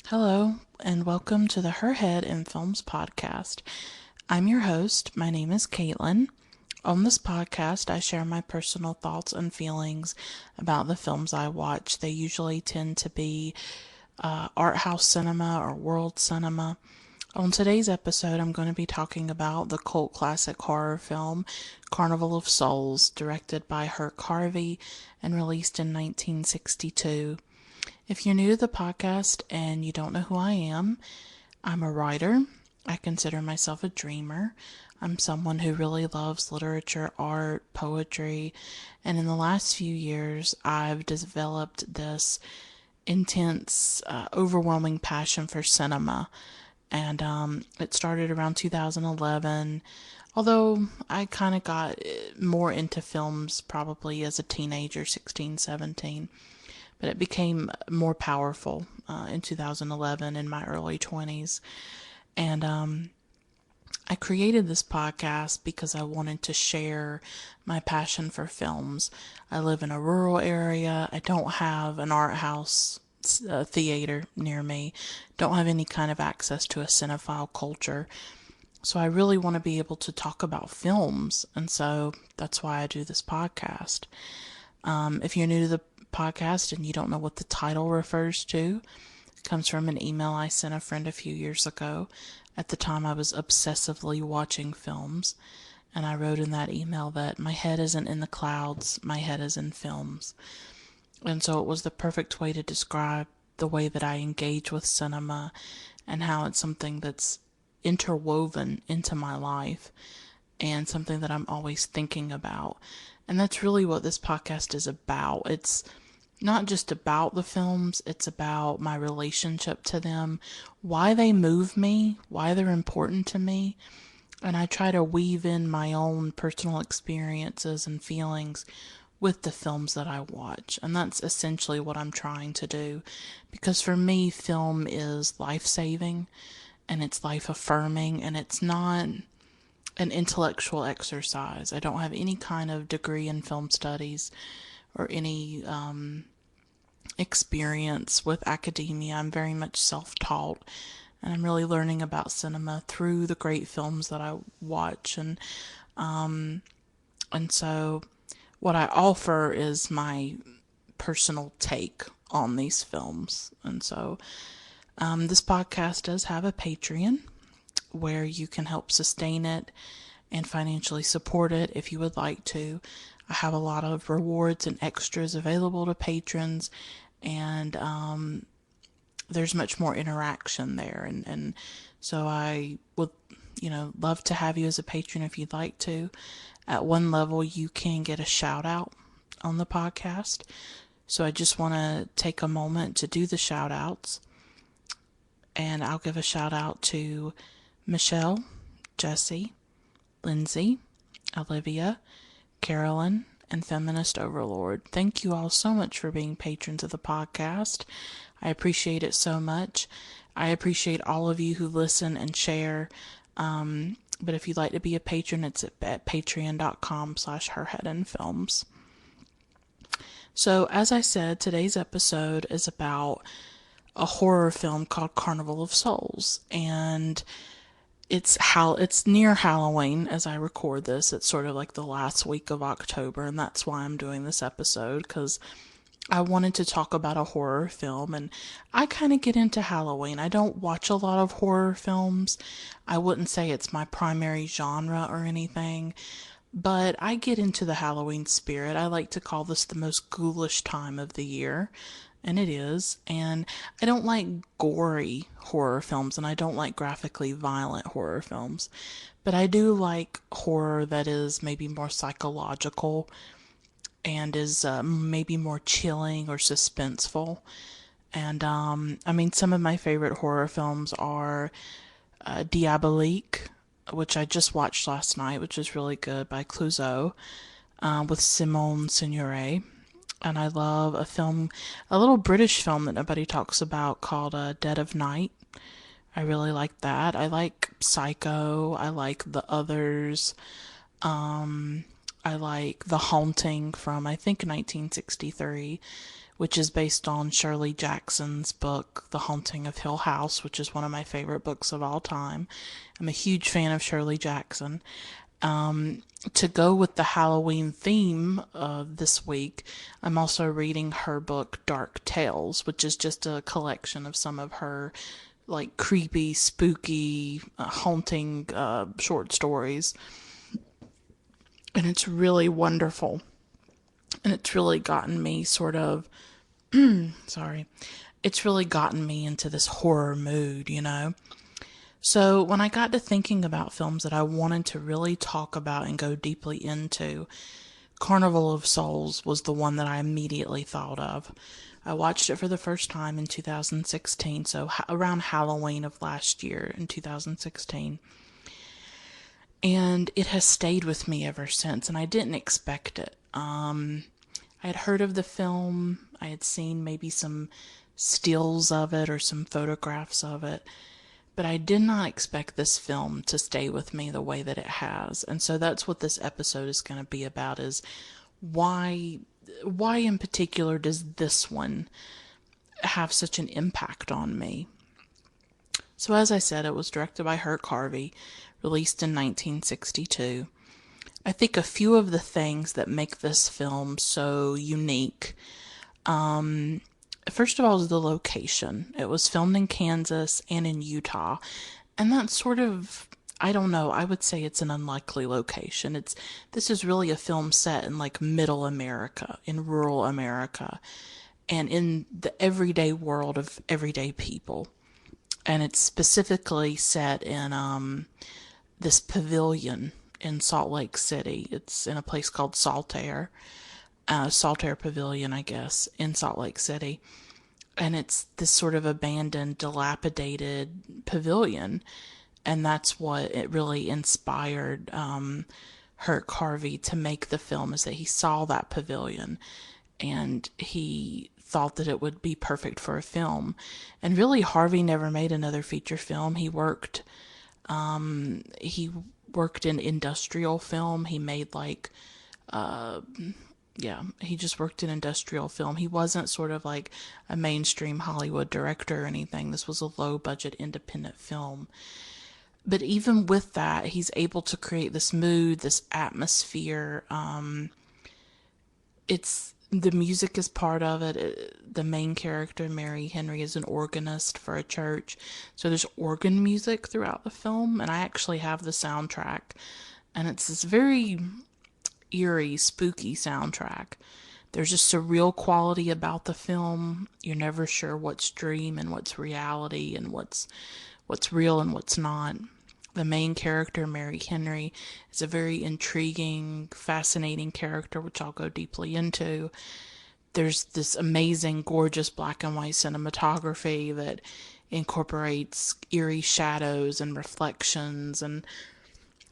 Hello, and welcome to the Her Head in Films podcast. I'm your host. My name is Caitlin. On this podcast, I share my personal thoughts and feelings about the films I watch. They usually tend to be art house cinema or world cinema. On today's episode, I'm going to be talking about the cult classic horror film Carnival of Souls, directed by Herk Harvey and released in 1962. If you're new to the podcast and you don't know who I am, I'm a writer. I consider myself a dreamer. I'm someone who really loves literature, art, poetry, and in the last few years, I've developed this intense, overwhelming passion for cinema. And it started around 2011, although I kind of got more into films probably as a teenager, 16, 17. But it became more powerful in 2011 in my early 20s. And I created this podcast because I wanted to share my passion for films. I live in a rural area. I don't have an art house theater near me. Don't have any kind of access to a cinephile culture. So I really want to be able to talk about films. And so that's why I do this podcast. If you're new to the podcast and you don't know what the title refers to, it comes from an email I sent a friend a few years ago. At the time, I was obsessively watching films, and I wrote in that email that my head isn't in the clouds, my head is in films. And so it was the perfect way to describe the way that I engage with cinema and how it's something that's interwoven into my life and something that I'm always thinking about. And that's really what this podcast is about. It's not just about the films, it's about my relationship to them, why they move me, why they're important to me. And I try to weave in my own personal experiences and feelings with the films that I watch. And that's essentially what I'm trying to do. Because for me, film is life-saving and it's life-affirming and it's not an intellectual exercise. I don't have any kind of degree in film studies or any experience with academia. I'm very much self-taught, and I'm really learning about cinema through the great films that I watch. And so what I offer is my personal take on these films. And so this podcast does have a Patreon where you can help sustain it and financially support it if you would like to. I have a lot of rewards and extras available to patrons, and there's much more interaction there. And so I would, love to have you as a patron if you'd like to. At one level, you can get a shout out on the podcast. So I just want to take a moment to do the shout outs. And I'll give a shout out to Michelle, Jesse, Lindsay, Olivia, Carolyn, and Feminist Overlord. Thank you all so much for being patrons of the podcast. I appreciate it so much. I appreciate all of you who listen and share. But if you'd like to be a patron, it's at patreon.com/herheadandfilms. So, as I said, today's episode is about a horror film called Carnival of Souls. And it's near Halloween as I record this. It's sort of like the last week of October, and that's why I'm doing this episode, because I wanted to talk about a horror film, and I kind of get into Halloween. I don't watch a lot of horror films. I wouldn't say it's my primary genre or anything, but I get into the Halloween spirit. I like to call this the most ghoulish time of the year. And it is. And I don't like gory horror films, and I don't like graphically violent horror films. But I do like horror that is maybe more psychological and is maybe more chilling or suspenseful. And some of my favorite horror films are Diabolique, which I just watched last night, which is really good, by Clouseau, with Simone Signoret. And I love a little British film that nobody talks about called Dead of Night. I really like that. I like Psycho. I like The Others. I like The Haunting from, I think, 1963, which is based on Shirley Jackson's book, The Haunting of Hill House, which is one of my favorite books of all time. I'm a huge fan of Shirley Jackson. To go with the Halloween theme this week, I'm also reading her book Dark Tales, which is just a collection of some of her like creepy, spooky, haunting short stories. And it's really wonderful. And it's really gotten me sort of, sorry, it's really gotten me into this horror mood, you know? So when I got to thinking about films that I wanted to really talk about and go deeply into, Carnival of Souls was the one that I immediately thought of. I watched it for the first time in 2016, so around Halloween of last year in 2016. And it has stayed with me ever since, and I didn't expect it. I had heard of the film, I had seen maybe some stills of it or some photographs of it, but I did not expect this film to stay with me the way that it has. And so that's what this episode is going to be about, is why in particular does this one have such an impact on me? So as I said, it was directed by Herk Harvey, released in 1962. I think a few of the things that make this film so unique, first of all, is the location. It was filmed in Kansas and in Utah, and that's sort of, I don't know, I would say it's an unlikely location. This is really a film set in like middle America, in rural America, and in the everyday world of everyday people. And it's specifically set in this pavilion in Salt Lake City. It's in a place called Saltair Pavilion, I guess, in Salt Lake City. And it's this sort of abandoned, dilapidated pavilion. And that's what it really inspired Herk Harvey to make the film, is that he saw that pavilion and he thought that it would be perfect for a film. And really, Harvey never made another feature film. He worked in industrial film. He made like he just worked in industrial film. He wasn't sort of like a mainstream Hollywood director or anything. This was a low budget independent film. But even with that, he's able to create this mood, this atmosphere. The music is part of it. The main character, Mary Henry, is an organist for a church. So there's organ music throughout the film, and I actually have the soundtrack. And it's this very eerie, spooky soundtrack. There's a surreal quality about the film. You're never sure what's dream and what's reality and what's real and what's not. The main character, Mary Henry, is a very intriguing, fascinating character, which I'll go deeply into. There's this amazing, gorgeous black and white cinematography that incorporates eerie shadows and reflections. And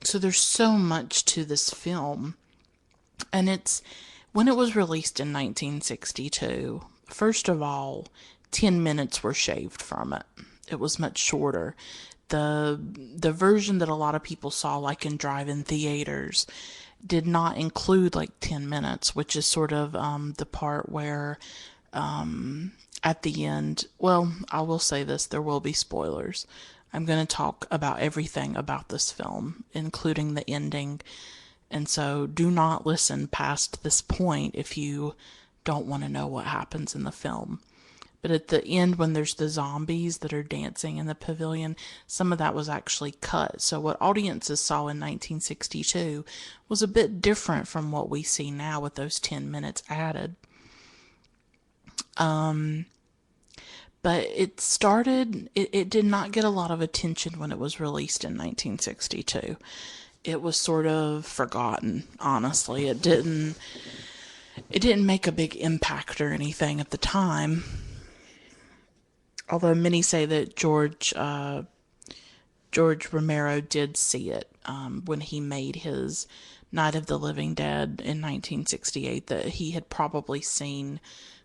so there's so much to this film. And when it was released in 1962, first of all, 10 minutes were shaved from it. It was much shorter. The version that a lot of people saw, like in drive-in theaters, did not include like 10 minutes, which is sort of the part where at the end, well, I will say this, there will be spoilers. I'm going to talk about everything about this film, including the ending. And so do not listen past this point if you don't want to know what happens in the film. But at the end, when there's the zombies that are dancing in the pavilion, some of that was actually cut. So what audiences saw in 1962 was a bit different from what we see now with those 10 minutes added. But it did not get a lot of attention when it was released in 1962. It was sort of forgotten, honestly. It didn't make a big impact or anything at the time. Although many say that George Romero did see it when he made his Night of the Living Dead in 1968, that he had probably seen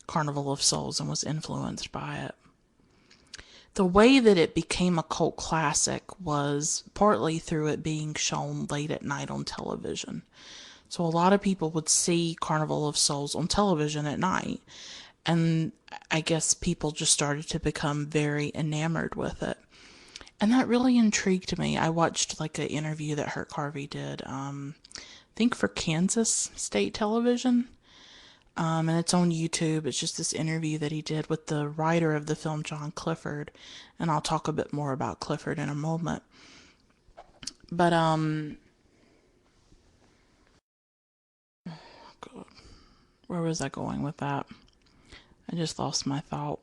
Carnival of Souls and was influenced by it. The way that it became a cult classic was partly through it being shown late at night on television. So a lot of people would see Carnival of Souls on television at night. And I guess people just started to become very enamored with it. And that really intrigued me. I watched like an interview that Herk Harvey did, I think for Kansas State Television. And it's on YouTube. It's just this interview that he did with the writer of the film, John Clifford. And I'll talk a bit more about Clifford in a moment. But, God, where was I going with that? I just lost my thought.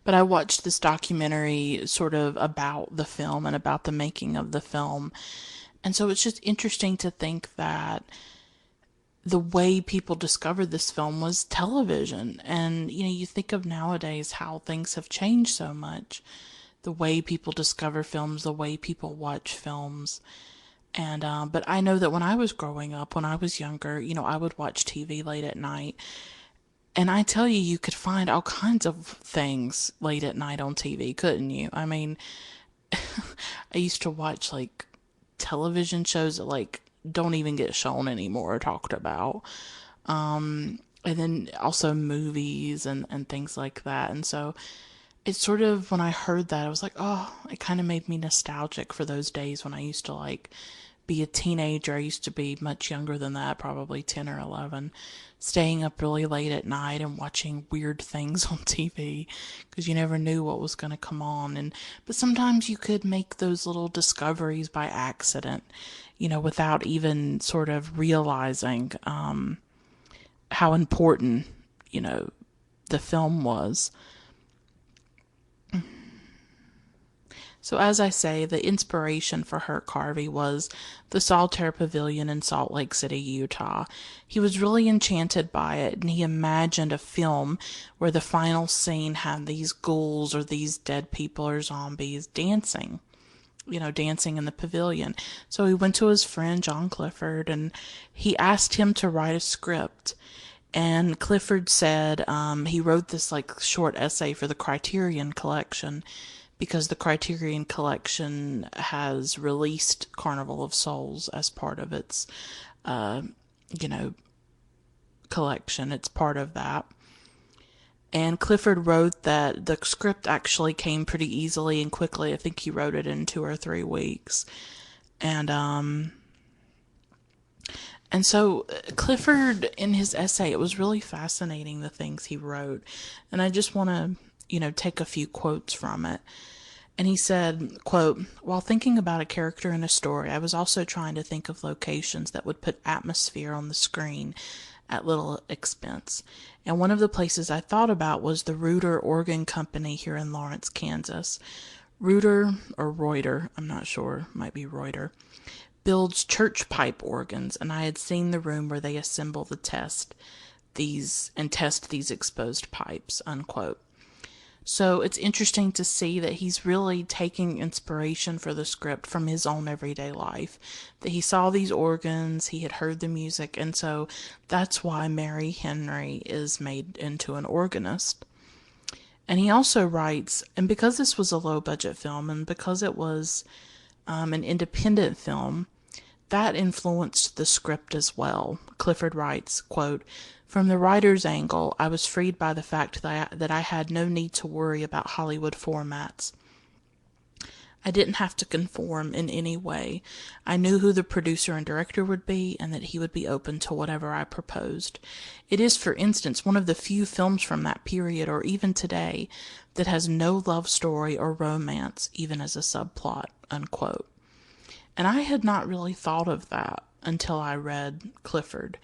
But I watched this documentary sort of about the film and about the making of the film. And so it's just interesting to think that the way people discovered this film was television. And, you think of nowadays how things have changed so much. The way people discover films, the way people watch films. And, but I know that when I was growing up, when I was younger, I would watch TV late at night. And I tell you, you could find all kinds of things late at night on TV, couldn't you? I mean, I used to watch like television shows that like don't even get shown anymore or talked about. And then also movies and things like that. And so it's sort of, when I heard that, I was like, oh, it kind of made me nostalgic for those days when I used to like be a teenager. I used to be much younger than that, probably 10 or 11, staying up really late at night and watching weird things on TV because you never knew what was going to come on. But sometimes you could make those little discoveries by accident, without even sort of realizing how important, the film was. So as I say, the inspiration for Herk Harvey was the Solitaire Pavilion in Salt Lake City, Utah. He was really enchanted by it, and he imagined a film where the final scene had these ghouls or these dead people or zombies dancing, dancing in the pavilion. So he went to his friend John Clifford and he asked him to write a script. And Clifford said he wrote this like short essay for the Criterion Collection because the Criterion Collection has released Carnival of Souls as part of its, you know, collection. It's part of that. And Clifford wrote that the script actually came pretty easily and quickly. I think he wrote it in 2 or 3 weeks. And so Clifford, in his essay, it was really fascinating the things he wrote. And I just want to, take a few quotes from it. And he said, quote, "While thinking about a character in a story, I was also trying to think of locations that would put atmosphere on the screen at little expense. And one of the places I thought about was the Reuter Organ Company here in Lawrence, Kansas. Reuter, or Reuter, I'm not sure, might be Reuter, builds church pipe organs, and I had seen the room where they assemble test these exposed pipes," unquote. So it's interesting to see that he's really taking inspiration for the script from his own everyday life. That he saw these organs, he had heard the music, and so that's why Mary Henry is made into an organist. And he also writes, and because this was a low budget film and because it was an independent film, that influenced the script as well. Clifford writes, quote, "From the writer's angle, I was freed by the fact that I had no need to worry about Hollywood formats. I didn't have to conform in any way. I knew who the producer and director would be and that he would be open to whatever I proposed. It is, for instance, one of the few films from that period, or even today, that has no love story or romance, even as a subplot," unquote. And I had not really thought of that until I read Clifford.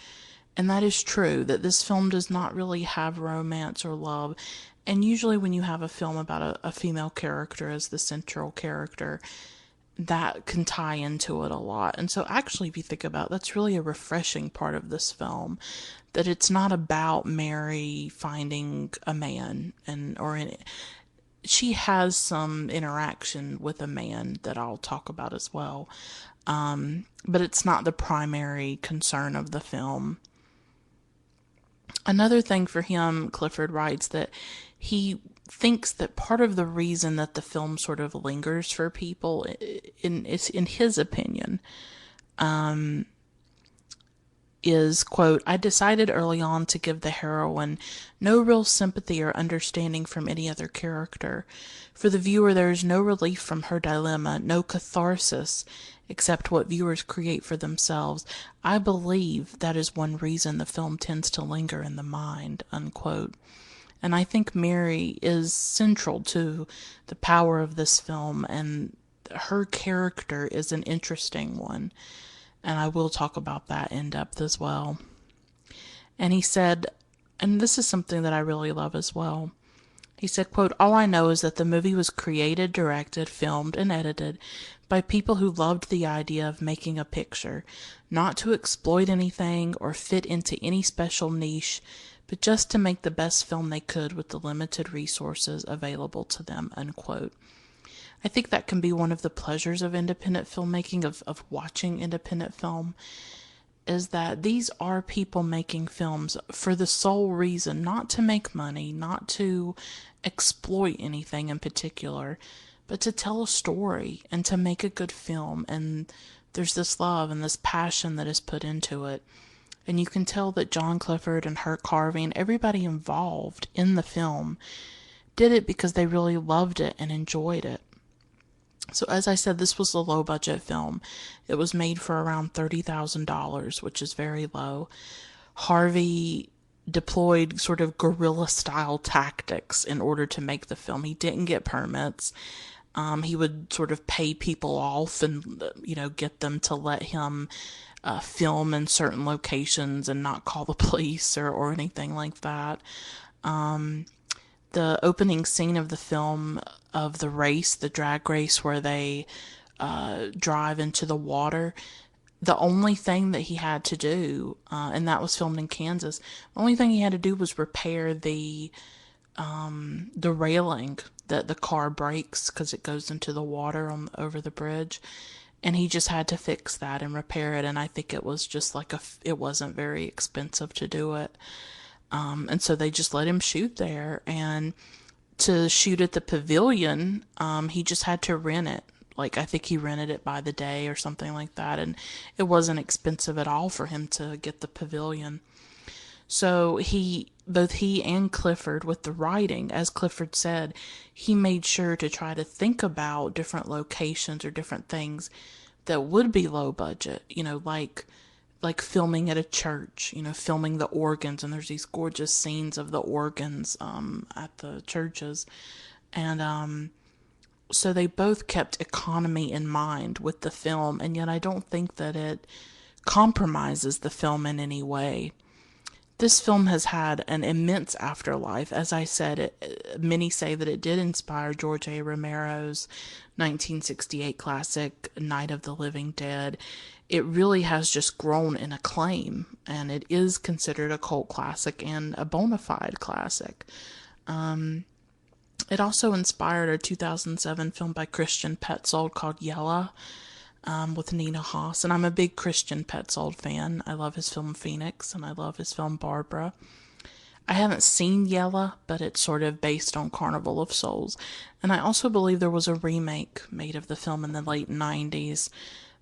And that is true, that this film does not really have romance or love. And usually when you have a film about a female character as the central character, that can tie into it a lot. And so actually, if you think about it, that's really a refreshing part of this film, that it's not about Mary finding a man she has some interaction with a man that I'll talk about as well. But it's not the primary concern of the film. Another thing for him, Clifford writes that he thinks that part of the reason that the film sort of lingers for people, in his opinion, is, quote, I decided early on to give the heroine no real sympathy or understanding from any other character. For the viewer, there is no relief from her dilemma, no catharsis, except what viewers create for themselves. I believe that is one reason the film tends to linger in the mind, unquote. And I think Mary is central to the power of this film, and her character is an interesting one. And I will talk about that in depth as well. And he said, and this is something that I really love as well. He said, quote, all I know is that the movie was created, directed, filmed, and edited by people who loved the idea of making a picture, not to exploit anything or fit into any special niche, but just to make the best film they could with the limited resources available to them, unquote. I think that can be one of the pleasures of independent filmmaking, of watching independent film, is that these are people making films for the sole reason not to make money, not to exploit anything in particular, but to tell a story and to make a good film. And there's this love and this passion that is put into it. And you can tell that John Clifford and Herk Harvey and everybody involved in the film did it because they really loved it and enjoyed it. So as I said, this was a low budget film. It was made for around $30,000, which is very low. Harvey deployed sort of guerrilla style tactics in order to make the film. He didn't get permits. He would sort of pay people off and, get them to let him film in certain locations and not call the police or anything like that. The opening scene of the film, of the race, the drag race where they drive into the water, the only thing that he had to do, and that was filmed in Kansas, the only thing he had to do was repair the railing that the car breaks because it goes into the water over the bridge. And he just had to fix that and repair it. And I think it was just it wasn't very expensive to do it. And so they just let him shoot there. And to shoot at the pavilion, he just had to rent it. Like, I think he rented it by the day or something like that. And it wasn't expensive at all for him to get the pavilion. So both he and Clifford, with the writing, as Clifford said, he made sure to try to think about different locations or different things that would be low budget, like filming at a church, filming the organs, and there's these gorgeous scenes of the organs at the churches. And so they both kept economy in mind with the film, and yet I don't think that it compromises the film in any way. This film has had an immense afterlife. As I said, many say that it did inspire George A. Romero's 1968 classic, Night of the Living Dead. It really has just grown in acclaim, and it is considered a cult classic and a bona fide classic. It also inspired a 2007 film by Christian Petzold called Yella, with Nina Haas, and I'm a big Christian Petzold fan. I love his film Phoenix, and I love his film Barbara. I haven't seen Yella, but it's sort of based on Carnival of Souls. And I also believe there was a remake made of the film in the late 90s,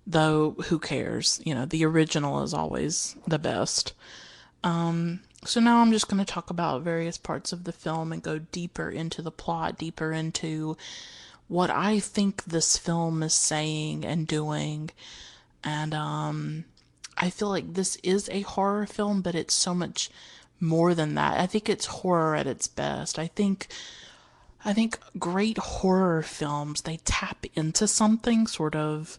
though who cares? The original is always the best. So now I'm just going to talk about various parts of the film and go deeper into the plot, deeper into what I think this film is saying and doing. And I feel like this is a horror film, but it's so much more than that. I think it's horror at its best. I think great horror films, they tap into something sort of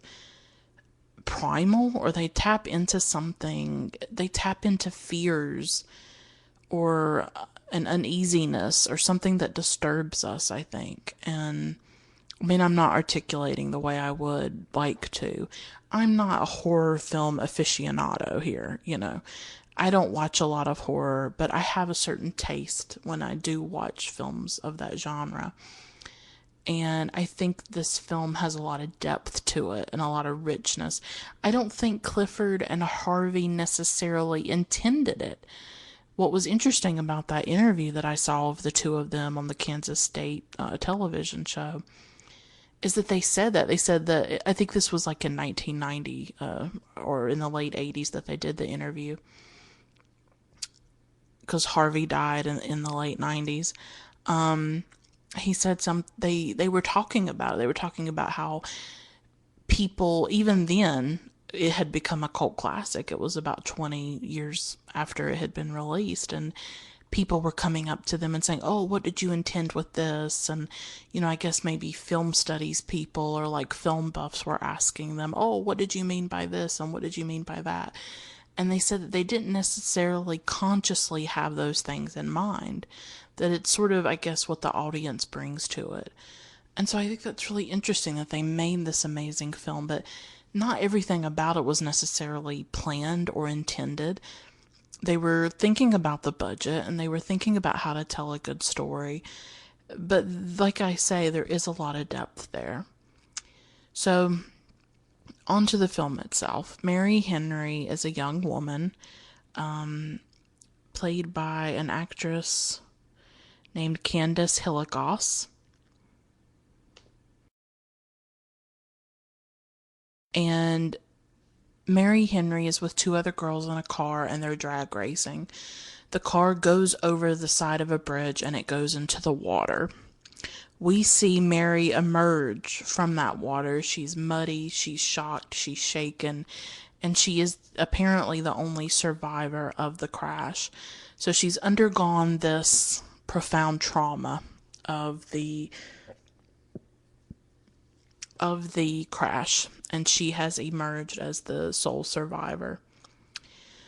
primal, or they tap into fears or an uneasiness or something that disturbs us, I think. And I mean, I'm not articulating the way I would like to. I'm not a horror film aficionado here, I don't watch a lot of horror, but I have a certain taste when I do watch films of that genre. And I think this film has a lot of depth to it and a lot of richness. I don't think Clifford and Harvey necessarily intended it. What was interesting about that interview that I saw of the two of them on the Kansas State television show is that they said that I think this was like in 1990 or in the late 80s that they did the interview, because Harvey died in the late 90s. He said they were talking about it. They were talking about how people, even then, it had become a cult classic. It was about 20 years after it had been released, and people were coming up to them and saying, "Oh, what did you intend with this?" And, I guess maybe film studies people or like film buffs were asking them, "Oh, what did you mean by this? And what did you mean by that?" And they said that they didn't necessarily consciously have those things in mind, that it's sort of, I guess, what the audience brings to it. And so I think that's really interesting that they made this amazing film, but not everything about it was necessarily planned or intended. They were thinking about the budget and they were thinking about how to tell a good story. But like I say, there is a lot of depth there. So, on to the film itself. Mary Henry is a young woman, played by an actress named Candace Hilligoss. And Mary Henry is with two other girls in a car and they're drag racing. The car goes over the side of a bridge and it goes into the water. We see Mary emerge from that water. She's muddy, she's shocked, she's shaken, and she is apparently the only survivor of the crash. So she's undergone this profound trauma of the crash, and she has emerged as the sole survivor.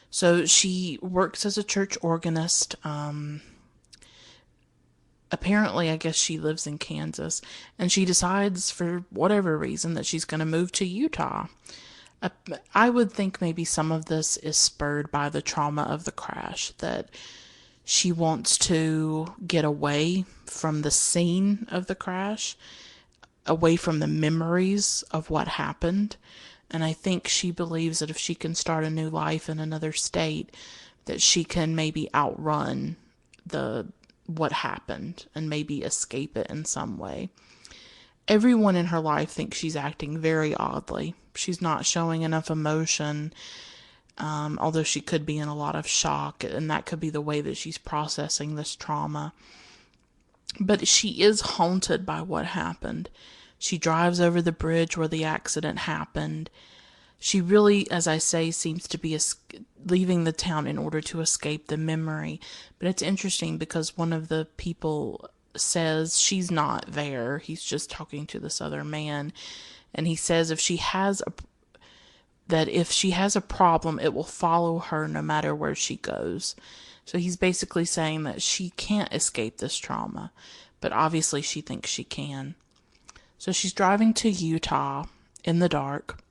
So she works as a church organist. Apparently, I guess she lives in Kansas, and she decides for whatever reason that she's going to move to Utah. I would think maybe some of this is spurred by the trauma of the crash, that she wants to get away from the scene of the crash, away from the memories of what happened. And I think she believes that if she can start a new life in another state, that she can maybe outrun the what happened and maybe escape it in some way. Everyone in her life thinks she's acting very oddly. She's not showing enough emotion, although she could be in a lot of shock, and that could be the way that she's processing this trauma. But she is haunted by what happened. She drives over the bridge where the accident happened. She really, as I say, seems to be leaving the town in order to escape the memory. But it's interesting because one of the people says she's not there. He's just talking to this other man. And he says if she has a problem, it will follow her no matter where she goes. So he's basically saying that she can't escape this trauma, but obviously she thinks she can. So she's driving to Utah in the dark.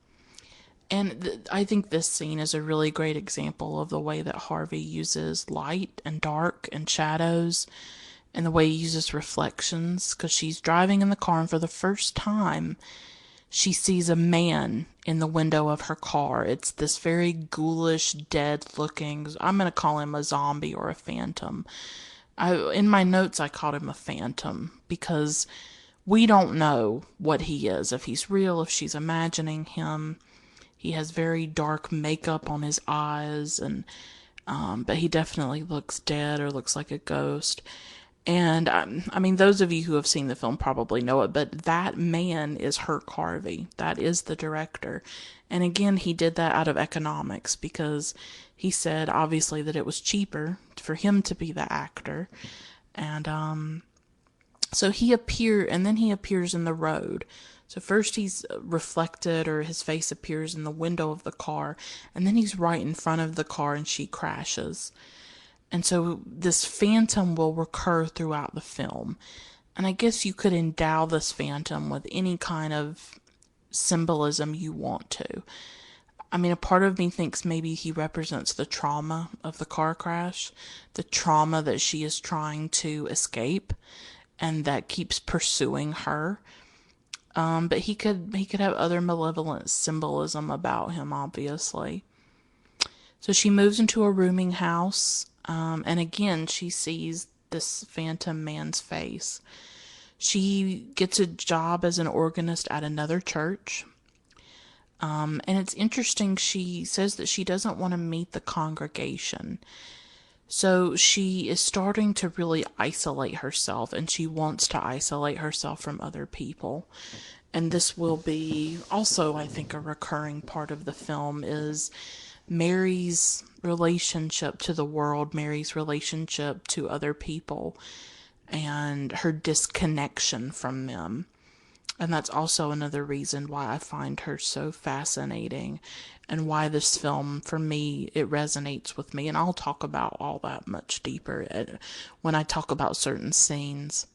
And I think this scene is a really great example of the way that Harvey uses light and dark and shadows, and the way he uses reflections, because she's driving in the car and for the first time she sees a man in the window of her car. It's this very ghoulish, dead looking, I'm going to call him a zombie or a phantom. In my notes I called him a phantom because we don't know what he is, if he's real, if she's imagining him. He has very dark makeup on his eyes, and but he definitely looks dead or looks like a ghost. And I mean, those of you who have seen the film probably know it, but that man is Herk Harvey. That is the director. And again, he did that out of economics because he said, obviously, that it was cheaper for him to be the actor. And so he appears in the road. So first he's reflected, or his face appears in the window of the car, and then he's right in front of the car and she crashes. And so this phantom will recur throughout the film. And I guess you could endow this phantom with any kind of symbolism you want to. I mean, a part of me thinks maybe he represents the trauma of the car crash, the trauma that she is trying to escape and that keeps pursuing her. But he could have other malevolent symbolism about him, obviously. So she moves into a rooming house, and again she sees this phantom man's face. She gets a job as an organist at another church. And it's interesting, she says that she doesn't want to meet the congregation. So she is starting to really isolate herself, and she wants to isolate herself from other people. And this will be also, I think, a recurring part of the film is Mary's relationship to the world, Mary's relationship to other people, and her disconnection from them. And that's also another reason why I find her so fascinating and why this film, for me, it resonates with me. And I'll talk about all that much deeper when I talk about certain scenes.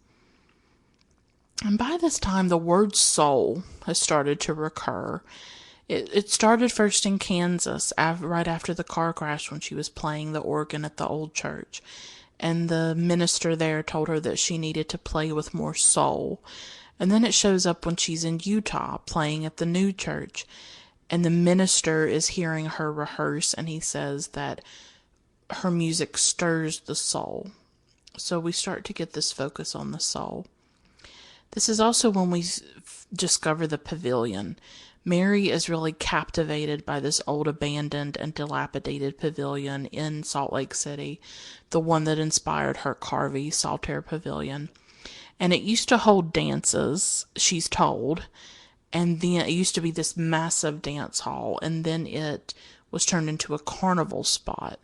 And by this time, the word soul has started to recur. It started first in Kansas, right after the car crash when she was playing the organ at the old church. And the minister there told her that she needed to play with more soul. And then it shows up when she's in Utah playing at the new church. And the minister is hearing her rehearse, and he says that her music stirs the soul. So we start to get this focus on the soul. This is also when we discover the pavilion. Mary is really captivated by this old abandoned and dilapidated pavilion in Salt Lake City, the one that inspired Herk Harvey, Saltaire Pavilion. And it used to hold dances, she's told, and then it used to be this massive dance hall, and then it was turned into a carnival spot.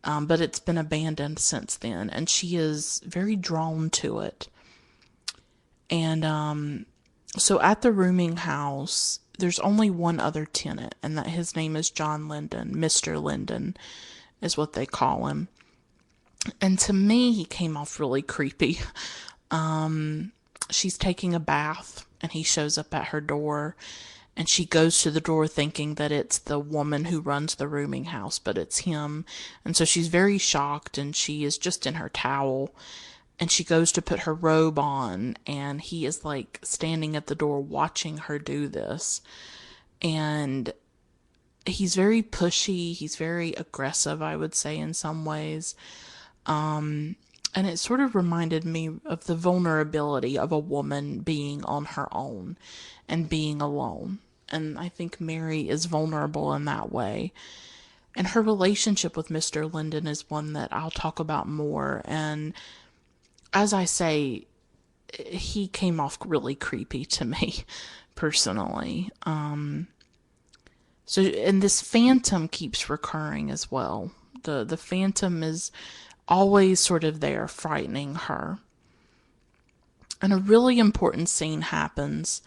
But it's been abandoned since then, and she is very drawn to it. And so at the rooming house, there's only one other tenant, and that his name is John Linden. Mr. Linden is what they call him. And to me, he came off really creepy. She's taking a bath, and he shows up at her door, and she goes to the door thinking that it's the woman who runs the rooming house, but it's him. And so she's very shocked, and she is just in her towel, and she goes to put her robe on, and he is like standing at the door watching her do this. And he's very pushy, he's very aggressive, I would say, in some ways. And it sort of reminded me of the vulnerability of a woman being on her own and being alone. And I think Mary is vulnerable in that way. And her relationship with Mr. Linden is one that I'll talk about more. And as I say, he came off really creepy to me, personally. And this phantom keeps recurring as well. The phantom is always sort of there, frightening her. And a really important scene happens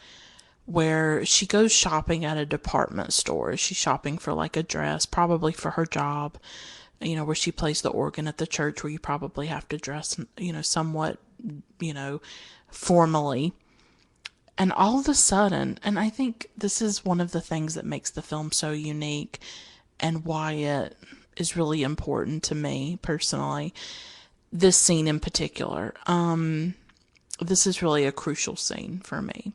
where she goes shopping at a department store. She's shopping for like a dress, probably for her job, where she plays the organ at the church, where you probably have to dress, somewhat, formally. And all of a sudden, and I think this is one of the things that makes the film so unique and why it is really important to me personally, this scene in particular. This is really a crucial scene for me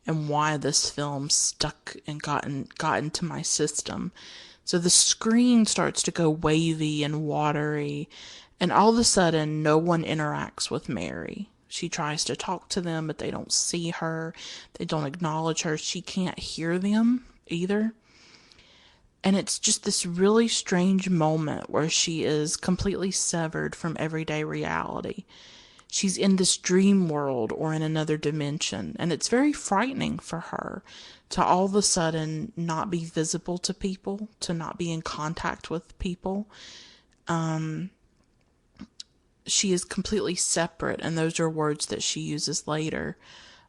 and why this film stuck and got into my system. So the screen starts to go wavy and watery, and all of a sudden no one interacts with Mary. She tries to talk to them, but they don't see her. They don't acknowledge her. She can't hear them either. And it's just this really strange moment where she is completely severed from everyday reality. She's in this dream world or in another dimension. And it's very frightening for her to all of a sudden not be visible to people, to not be in contact with people. She is completely separate. And those are words that she uses later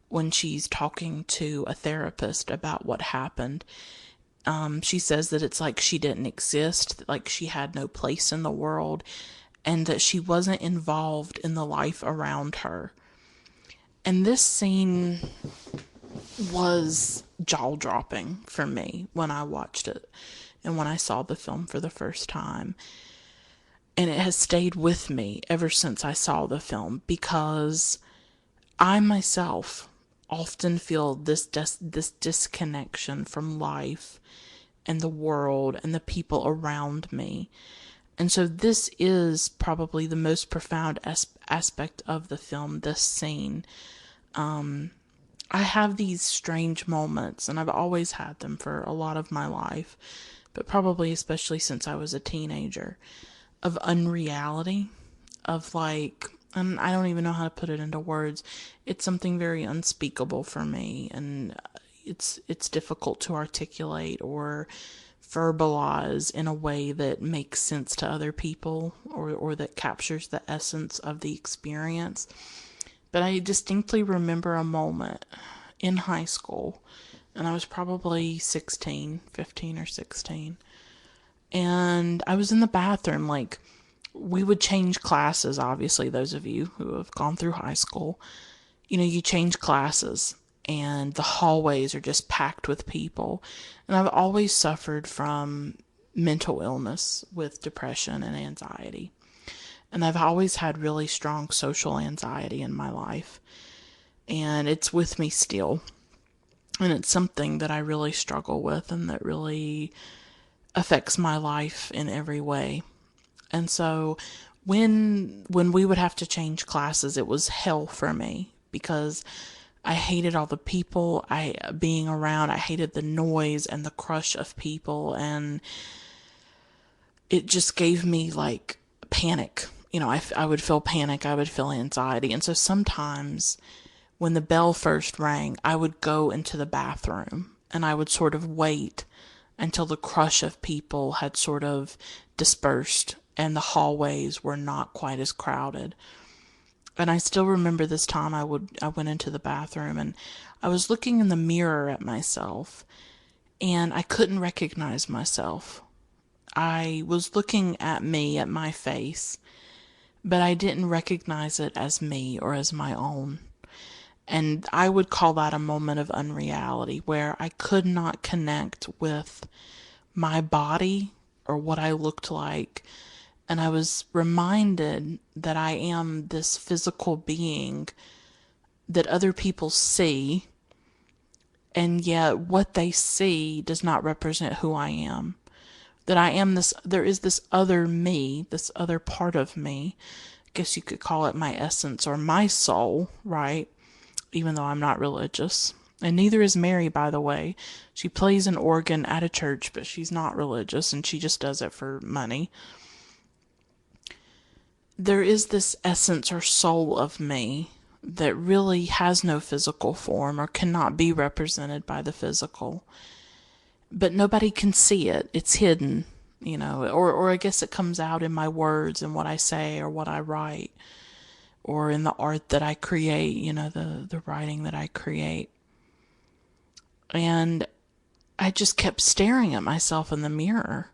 when she's talking to a therapist about what happened. She says that it's like she didn't exist, like she had no place in the world, and that she wasn't involved in the life around her. And this scene was jaw-dropping for me when I watched it and when I saw the film for the first time. And it has stayed with me ever since I saw the film, because I myself often feel this disconnection from life and the world and the people around me. And so this is probably the most profound aspect of the film, this scene. I have these strange moments, and I've always had them for a lot of my life, but probably especially since I was a teenager, of unreality, of like, and I don't even know how to put it into words. It's something very unspeakable for me, and it's difficult to articulate or verbalize in a way that makes sense to other people, or that captures the essence of the experience. But I distinctly remember a moment in high school, and I was probably 16, 15 or 16. And I was in the bathroom, like, we would change classes, obviously, those of you who have gone through high school. You change classes, and the hallways are just packed with people. And I've always suffered from mental illness with depression and anxiety. And I've always had really strong social anxiety in my life. And it's with me still. And it's something that I really struggle with and that really affects my life in every way. And so when we would have to change classes, it was hell for me because I hated all the people I being around. I hated the noise and the crush of people, and it just gave me like panic. I would feel panic, I would feel anxiety. And so sometimes when the bell first rang, I would go into the bathroom and I would sort of wait until the crush of people had sort of dispersed and the hallways were not quite as crowded. And I still remember this time I went into the bathroom and I was looking in the mirror at myself and I couldn't recognize myself. I was looking at me, at my face, but I didn't recognize it as me or as my own. And I would call that a moment of unreality where I could not connect with my body or what I looked like. And I was reminded that I am this physical being that other people see, and yet what they see does not represent who I am. That I am this, there is this other me, this other part of me. I guess you could call it my essence or my soul, right? Even though I'm not religious. And neither is Mary, by the way. She plays an organ at a church, but she's not religious and she just does it for money. There is this essence or soul of me that really has no physical form or cannot be represented by the physical. But nobody can see it. It's hidden, or I guess it comes out in my words and what I say or what I write, or in the art that I create, the writing that I create. And I just kept staring at myself in the mirror.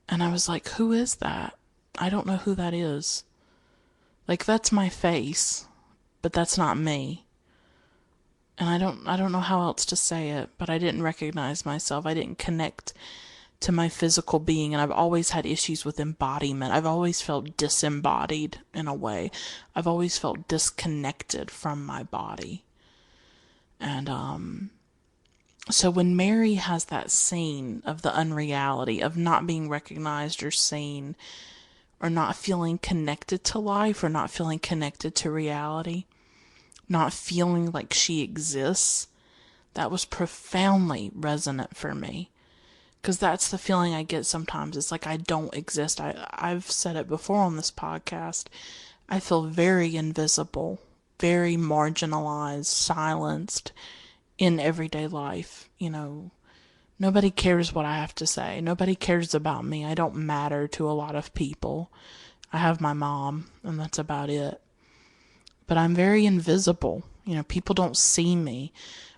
And I was like, who is that? I don't know who that is. Like, that's my face, but that's not me. And I don't know how else to say it, but I didn't recognize myself. I didn't connect to my physical being, and I've always had issues with embodiment. I've always felt disembodied in a way. I've always felt disconnected from my body. And so when Mary has that scene of the unreality of not being recognized or seen, or not feeling connected to life, or not feeling connected to reality, not feeling like she exists, that was profoundly resonant for me. Because that's the feeling I get sometimes. It's like I don't exist. I've said it before on this podcast. I feel very invisible, very marginalized, silenced in everyday life. Nobody cares what I have to say. Nobody cares about me. I don't matter to a lot of people. I have my mom, and that's about it. But I'm very invisible. People don't see me.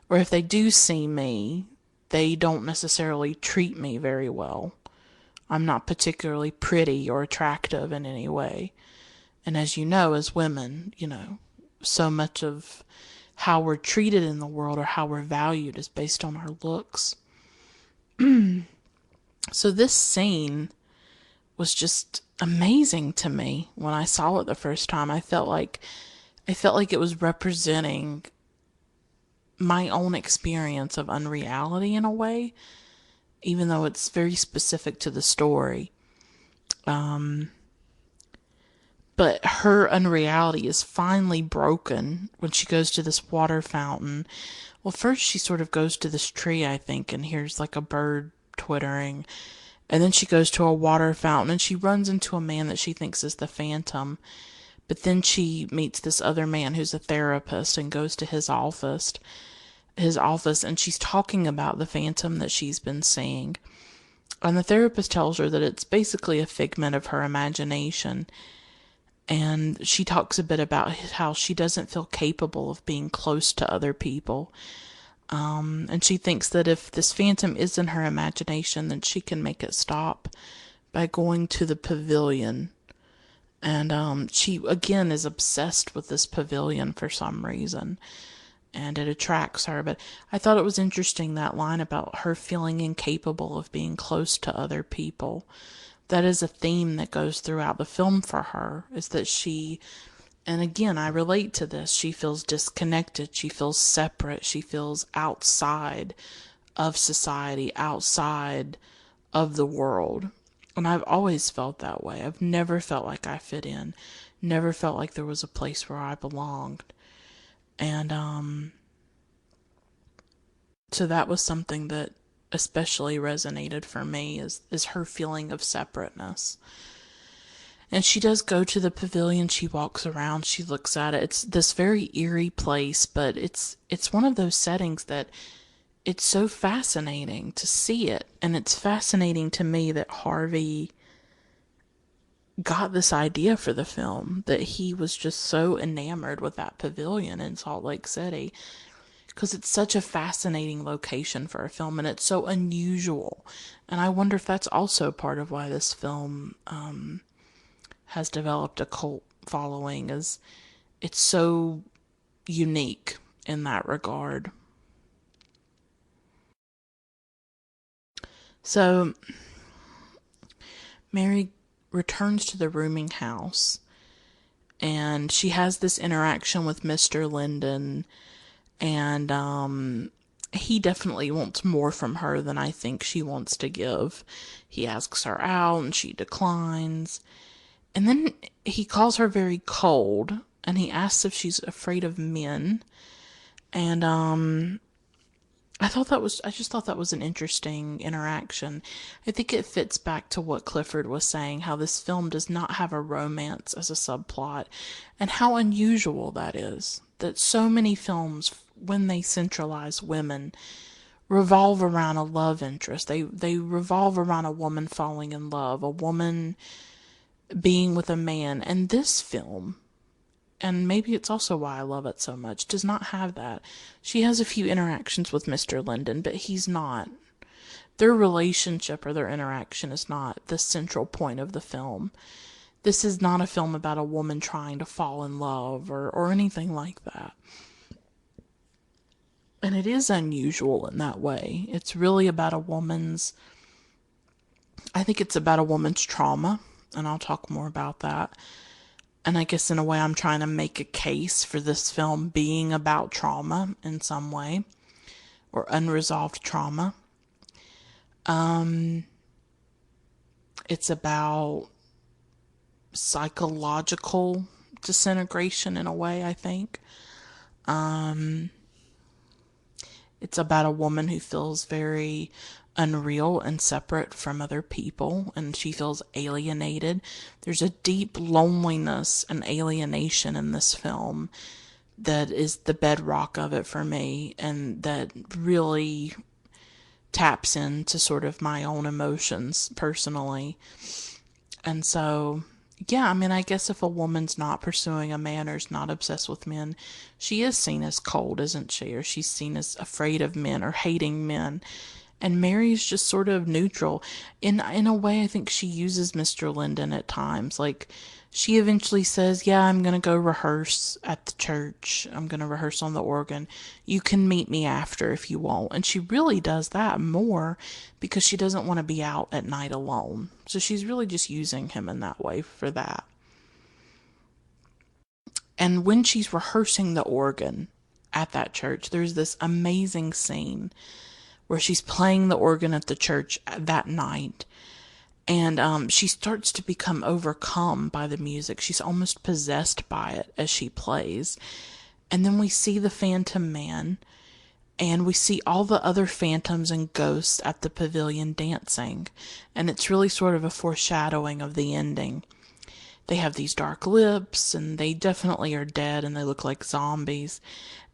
Or if they do see me, they don't necessarily treat me very well. I'm not particularly pretty or attractive in any way. And as you know, as women, so much of how we're treated in the world or how we're valued is based on our looks. So this scene was just amazing to me when I saw it the first time. I felt like it was representing my own experience of unreality in a way, even though it's very specific to the story. But her unreality is finally broken when she goes to this water fountain. Well, first she sort of goes to this tree, I think, and hears like a bird twittering. And then she goes to a water fountain and she runs into a man that she thinks is the Phantom. But then she meets this other man who's a therapist and goes to his office, and she's talking about the Phantom that she's been seeing. And the therapist tells her that it's basically a figment of her imagination. And she talks a bit about how she doesn't feel capable of being close to other people. And she thinks that if this Phantom is in her imagination, then she can make it stop by going to the pavilion. And she, again, is obsessed with this pavilion for some reason. And it attracts her. But I thought it was interesting, that line about her feeling incapable of being close to other people. That is a theme that goes throughout the film for her, is that she, and again, I relate to this, she feels disconnected, she feels separate, she feels outside of society, outside of the world. And I've always felt that way. I've never felt like I fit in, never felt like there was a place where I belonged. And so that was something that especially resonated for me, is her feeling of separateness. And she does go to the pavilion, she walks around, she looks at it. It's this very eerie place, but it's one of those settings that it's so fascinating to see it. And it's fascinating to me that Harvey got this idea for the film, that he was just so enamored with that pavilion in Salt Lake City, because it's such a fascinating location for a film, and it's so unusual. And I wonder if that's also part of why this film has developed a cult following, is it's so unique in that regard. So Mary returns to the rooming house, and she has this interaction with Mr. Linden, and he definitely wants more from her than I think she wants to give. He asks her out and she declines. And then he calls her very cold, and he asks if she's afraid of men. And I just thought that was an interesting interaction. I think it fits back to what Clifford was saying, how this film does not have a romance as a subplot, and how unusual that is. That so many films, when they centralize women, revolve around a love interest. They revolve around a woman falling in love, a woman being with a man. And this film, and maybe it's also why I love it so much, does not have that. She has a few interactions with Mr. Linden, but he's not. Their relationship or their interaction is not the central point of the film. This is not a film about a woman trying to fall in love or anything like that. And it is unusual in that way. It's really about I think it's about a woman's trauma, and I'll talk more about that. And I guess in a way I'm trying to make a case for this film being about trauma in some way, or unresolved trauma. It's about psychological disintegration in a way, I think. It's about a woman who feels very unreal and separate from other people, and she feels alienated. There's a deep loneliness and alienation in this film that is the bedrock of it for me, and that really taps into sort of my own emotions personally. And so, yeah, I mean, I guess if a woman's not pursuing a man or is not obsessed with men, she is seen as cold, isn't she? Or she's seen as afraid of men or hating men. And Mary's just sort of neutral. In a way, I think she uses Mr. Linden at times. Like, she eventually says, yeah, I'm going to go rehearse at the church. I'm going to rehearse on the organ. You can meet me after if you want. And she really does that more because she doesn't want to be out at night alone. So she's really just using him in that way for that. And when she's rehearsing the organ at that church, there's this amazing scene where she's playing the organ at the church that night. And she starts to become overcome by the music. She's almost possessed by it as she plays. And then we see the Phantom Man, and we see all the other phantoms and ghosts at the pavilion dancing. And it's really sort of a foreshadowing of the ending. They have these dark lips, and they definitely are dead, and they look like zombies.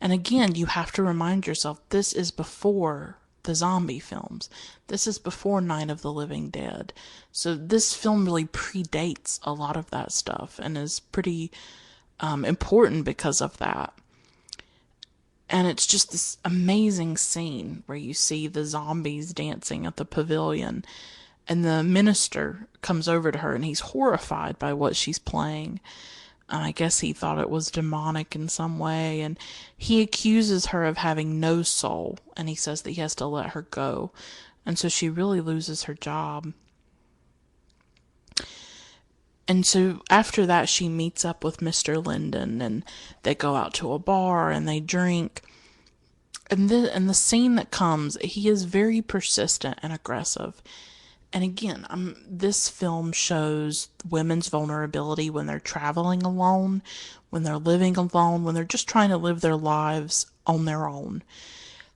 And again, you have to remind yourself, this is before the zombie films. This is before Night of the Living Dead. So this film really predates a lot of that stuff and is pretty important because of that. And it's just this amazing scene where you see the zombies dancing at the pavilion, and the minister comes over to her and he's horrified by what she's playing. I guess he thought it was demonic in some way, and he accuses her of having no soul, and he says that he has to let her go. And so she really loses her job. And so after that, she meets up with Mr. Linden, and they go out to a bar and they drink. And the scene that comes, he is very persistent and aggressive. And again, this film shows women's vulnerability when they're traveling alone, when they're living alone, when they're just trying to live their lives on their own.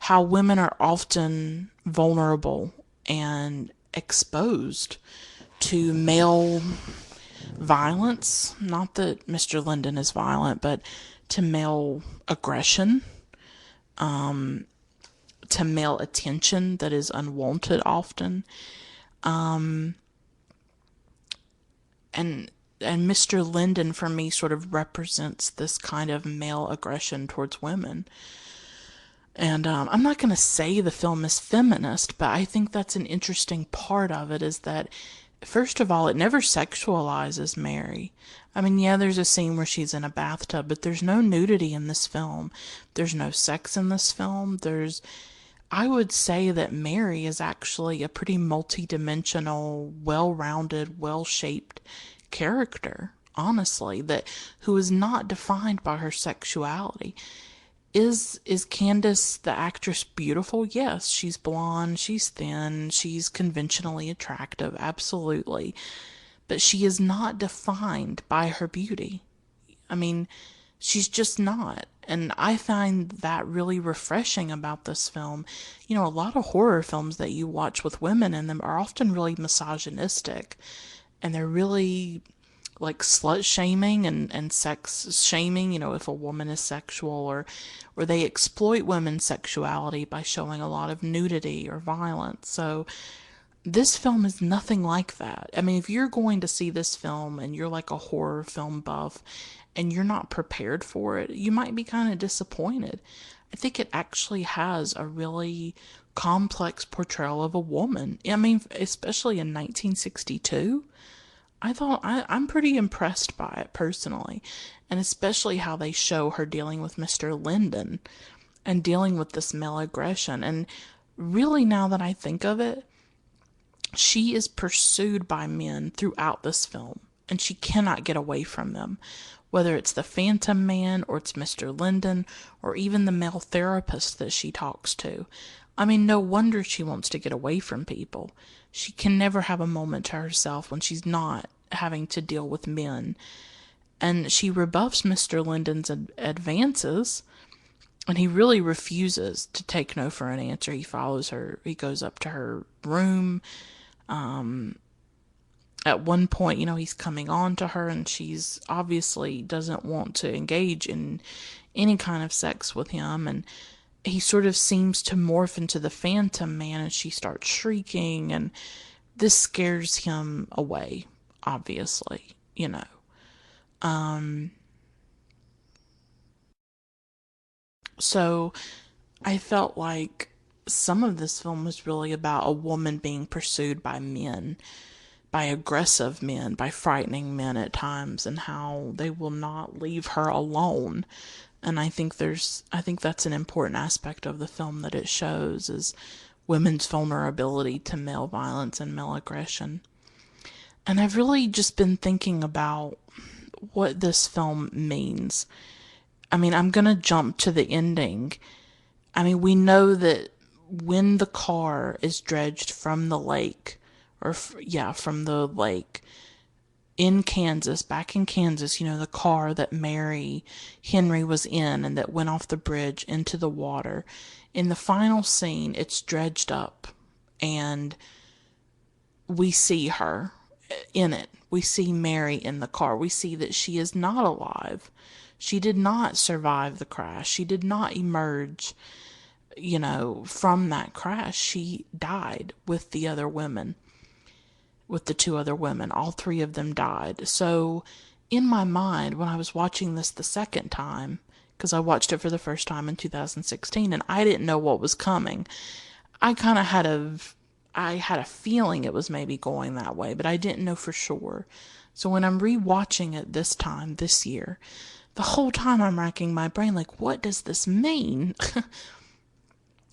How women are often vulnerable and exposed to male violence. Not that Mr. Linden is violent, but to male aggression, to male attention that is unwanted often. And Mr. Linden for me sort of represents this kind of male aggression towards women. And I'm not going to say the film is feminist, but I think that's an interesting part of it, is that first of all, it never sexualizes Mary. I mean, yeah, there's a scene where she's in a bathtub, but there's no nudity in this film. There's no sex in this film. I would say that Mary is actually a pretty multi-dimensional, well-rounded, well-shaped character, honestly, who is not defined by her sexuality. Is Candace, the actress, beautiful? Yes, she's blonde, she's thin, she's conventionally attractive, absolutely. But she is not defined by her beauty. I mean, she's just not. And I find that really refreshing about this film. You know, a lot of horror films that you watch with women in them are often really misogynistic. And they're really like slut shaming and sex shaming, you know, if a woman is sexual, or they exploit women's sexuality by showing a lot of nudity or violence. So this film is nothing like that. I mean, if you're going to see this film and you're like a horror film buff and you're not prepared for it, you might be kind of disappointed. I think it actually has a really complex portrayal of a woman. I mean, especially in 1962. I'm pretty impressed by it personally, and especially how they show her dealing with Mr. Linden and dealing with this male aggression. And really, now that I think of it, she is pursued by men throughout this film, and she cannot get away from them. Whether it's the Phantom Man, or it's Mr. Linden, or even the male therapist that she talks to. I mean, no wonder she wants to get away from people. She can never have a moment to herself when she's not having to deal with men. And she rebuffs Mr. Linden's advances, and he really refuses to take no for an answer. He follows her. He goes up to her room. At one point, you know, he's coming on to her, and she's obviously doesn't want to engage in any kind of sex with him. And he sort of seems to morph into the Phantom Man, and she starts shrieking, and this scares him away, obviously, you know. So I felt like some of this film was really about a woman being pursued by men, by aggressive men, by frightening men at times, and how they will not leave her alone. And I think that's an important aspect of the film that it shows, is women's vulnerability to male violence and male aggression. And I've really just been thinking about what this film means. I mean, I'm going to jump to the ending. I mean, we know that when the car is dredged from the lake, from the lake in Kansas, back in Kansas, the car that Mary Henry was in and that went off the bridge into the water. In the final scene, it's dredged up and we see her in it. We see Mary in the car. We see that she is not alive. She did not survive the crash. She did not emerge, from that crash. She died with the other women, with the two other women. All three of them died. So in my mind, when I was watching this the second time, because I watched it for the first time in 2016 and I didn't know what was coming, I kind of had a feeling it was maybe going that way, but I didn't know for sure. So when I'm rewatching it this time, this year, the whole time I'm racking my brain, like, what does this mean?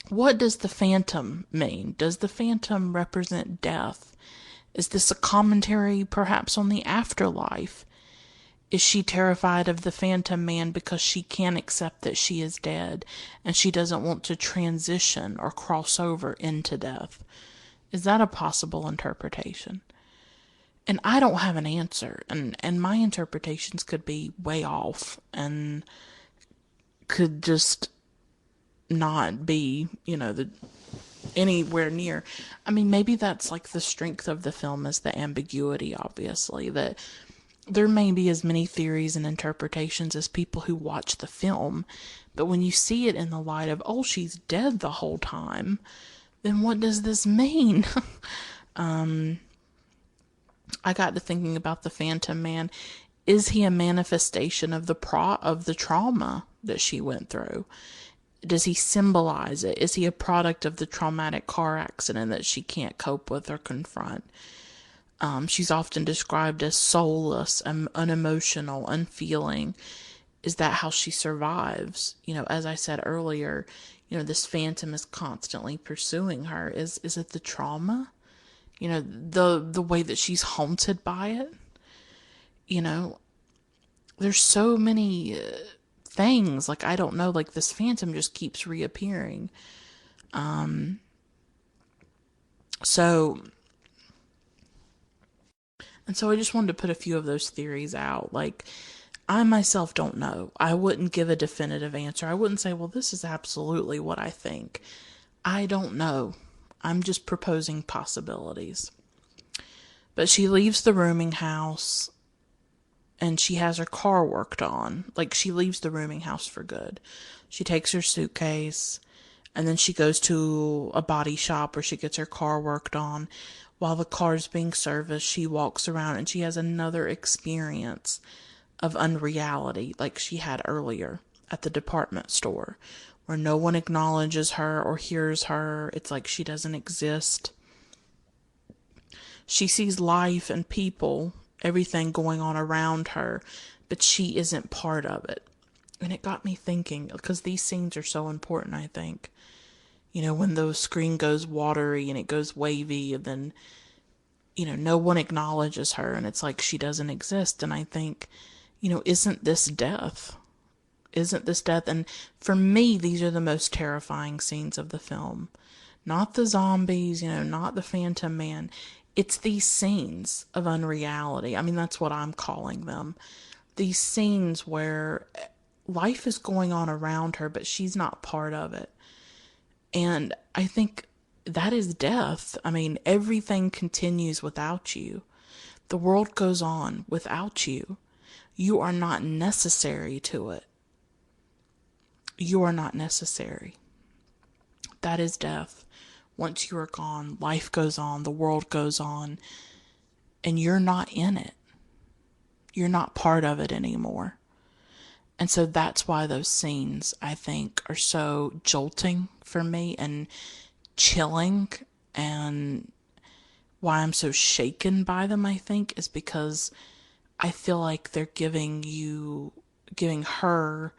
What does the phantom mean? Does the phantom represent death? Is this a commentary perhaps on the afterlife? Is she terrified of the phantom man because she can't accept that she is dead and she doesn't want to transition or cross over into death? Is that a possible interpretation? And I don't have an answer, and my interpretations could be way off and could just not be, anywhere near. I mean, maybe that's like the strength of the film, is the ambiguity, obviously, that there may be as many theories and interpretations as people who watch the film, but when you see it in the light of, oh, she's dead the whole time, then what does this mean? I got to thinking about the Phantom Man. Is he a manifestation of the trauma that she went through? Does he symbolize it? Is he a product of the traumatic car accident that she can't cope with or confront? She's often described as soulless, unemotional, unfeeling. Is that how she survives? As I said earlier, this phantom is constantly pursuing her. Is it the trauma? The way that she's haunted by it? There's so many things. Like, I don't know, like this phantom just keeps reappearing. So I just wanted to put a few of those theories out. Like, I myself don't know. I wouldn't give a definitive answer. I wouldn't say, well, this is absolutely what I think. I don't know. I'm just proposing possibilities. But she leaves the rooming house and she has her car worked on. Like, she leaves the rooming house for good. She takes her suitcase and then she goes to a body shop where she gets her car worked on. While the car's being serviced, she walks around and she has another experience of unreality like she had earlier at the department store, where no one acknowledges her or hears her. It's like she doesn't exist. She sees life and people, everything going on around her, but she isn't part of it. And it got me thinking, because these scenes are so important, I think. When the screen goes watery and it goes wavy, and then, no one acknowledges her, and it's like she doesn't exist. And I think, isn't this death? Isn't this death? And for me, these are the most terrifying scenes of the film. Not the zombies, not the Phantom Man. It's these scenes of unreality. I mean, that's what I'm calling them. These scenes where life is going on around her, but she's not part of it. And I think that is death. I mean, everything continues without you. The world goes on without you. You are not necessary to it. You are not necessary. That is death. Once you are gone, life goes on, the world goes on, and you're not in it. You're not part of it anymore. And so that's why those scenes, I think, are so jolting for me and chilling, and why I'm so shaken by them, I think, is because I feel like they're giving her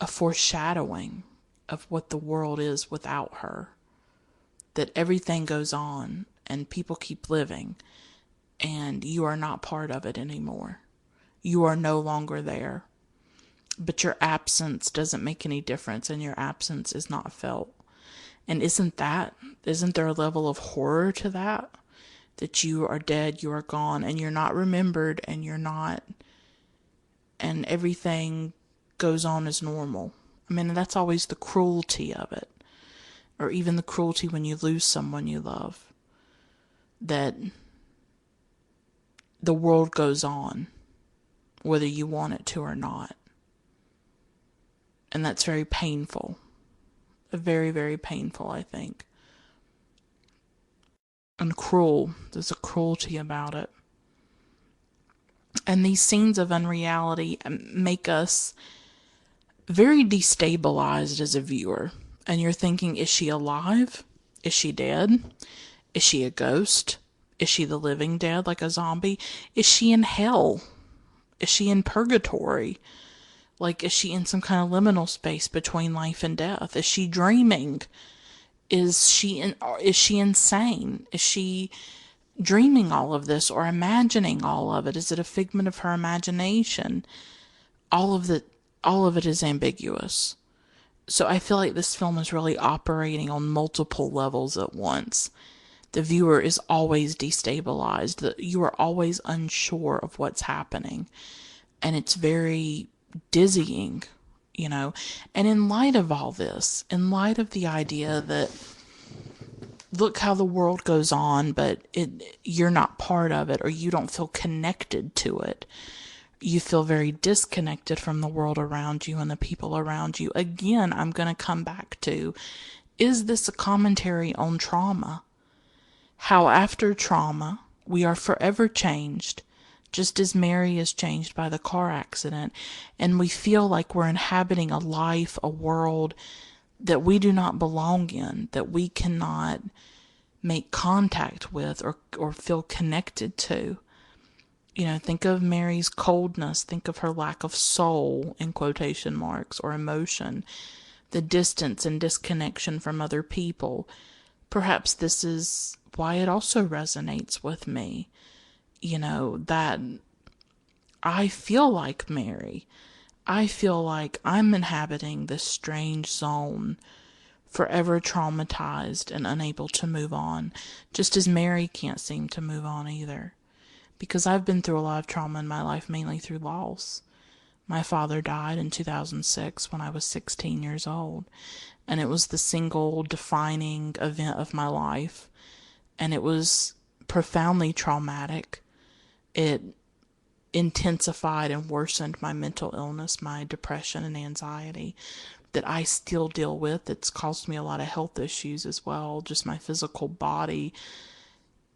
a foreshadowing of what the world is without her. That everything goes on and people keep living and you are not part of it anymore. You are no longer there. But your absence doesn't make any difference and your absence is not felt. And isn't there a level of horror to that? that you are dead, you are gone, and you're not remembered, and everything goes on as normal. I mean, that's always the cruelty of it, or even the cruelty when you lose someone you love, that the world goes on, whether you want it to or not. And that's very painful. Very, very painful, I think. And cruel. There's a cruelty about it. And these scenes of unreality make us very destabilized as a viewer. And you're thinking, is she alive? Is she dead? Is she a ghost? Is she the living dead, like a zombie? Is she in hell? Is she in purgatory? Like, is she in some kind of liminal space between life and death? Is she dreaming? Is she insane? Is she dreaming all of this or imagining all of it? Is it a figment of her imagination? All of it is ambiguous. So I feel like this film is really operating on multiple levels at once. The viewer is always destabilized. You are always unsure of what's happening. And it's very dizzying, And in light of all this, in light of the idea that look how the world goes on, but you're not part of it, or you don't feel connected to it. You feel very disconnected from the world around you and the people around you. Again, I'm going to come back to, is this a commentary on trauma? How after trauma, we are forever changed, just as Mary is changed by the car accident, and we feel like we're inhabiting a life, a world that we do not belong in, that we cannot make contact with or feel connected to. Think of Mary's coldness, think of her lack of soul, in quotation marks, or emotion, the distance and disconnection from other people. Perhaps this is why it also resonates with me, that I feel like Mary. I feel like I'm inhabiting this strange zone, forever traumatized and unable to move on, just as Mary can't seem to move on either. Because I've been through a lot of trauma in my life, mainly through loss. My father died in 2006 when I was 16 years old, and it was the single defining event of my life, and it was profoundly traumatic. It intensified and worsened my mental illness, my depression and anxiety that I still deal with. It's caused me a lot of health issues as well. Just my physical body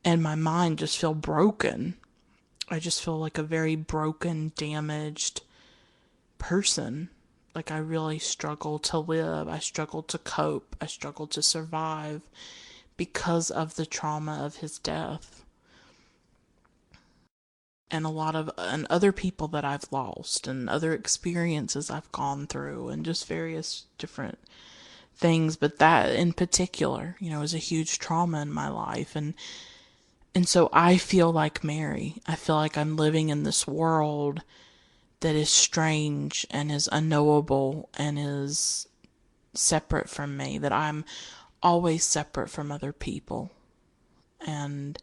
and my mind just feel broken. I just feel like a very broken, damaged person. Like I really struggle to live. I struggle to cope. I struggle to survive because of the trauma of his death. And and other people that I've lost and other experiences I've gone through and just various different things. But that in particular, is a huge trauma in my life. And so I feel like Mary. I feel like I'm living in this world that is strange and is unknowable and is separate from me, that I'm always separate from other people, and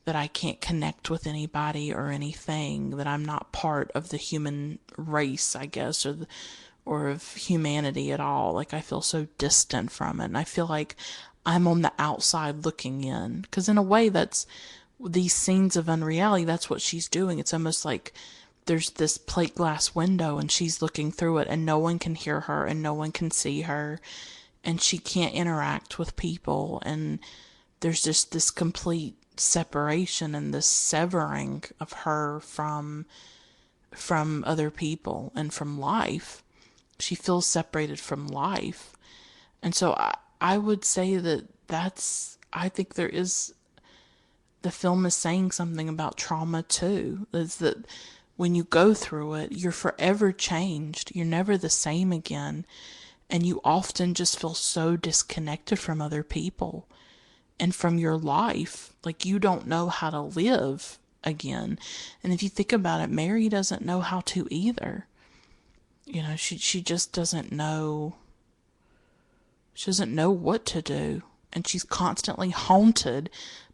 that I can't connect with anybody or anything, that I'm not part of the human race, I guess, or of humanity at all. Like I feel so distant from it, and I feel like I'm on the outside looking in. Because in a way, that's these scenes of unreality, that's what she's doing. It's almost like there's this plate glass window and she's looking through it, and no one can hear her and no one can see her, and she can't interact with people, and there's just this complete separation and this severing of her from other people and from life. She feels separated from life. And so I would say I think the film is saying something about trauma too. Is that when you go through it, you're forever changed. You're never the same again. And you often just feel so disconnected from other people and from your life. Like you don't know how to live again. And if you think about it, Mary doesn't know how to either. She just doesn't know. She doesn't know what to do. and she's constantly haunted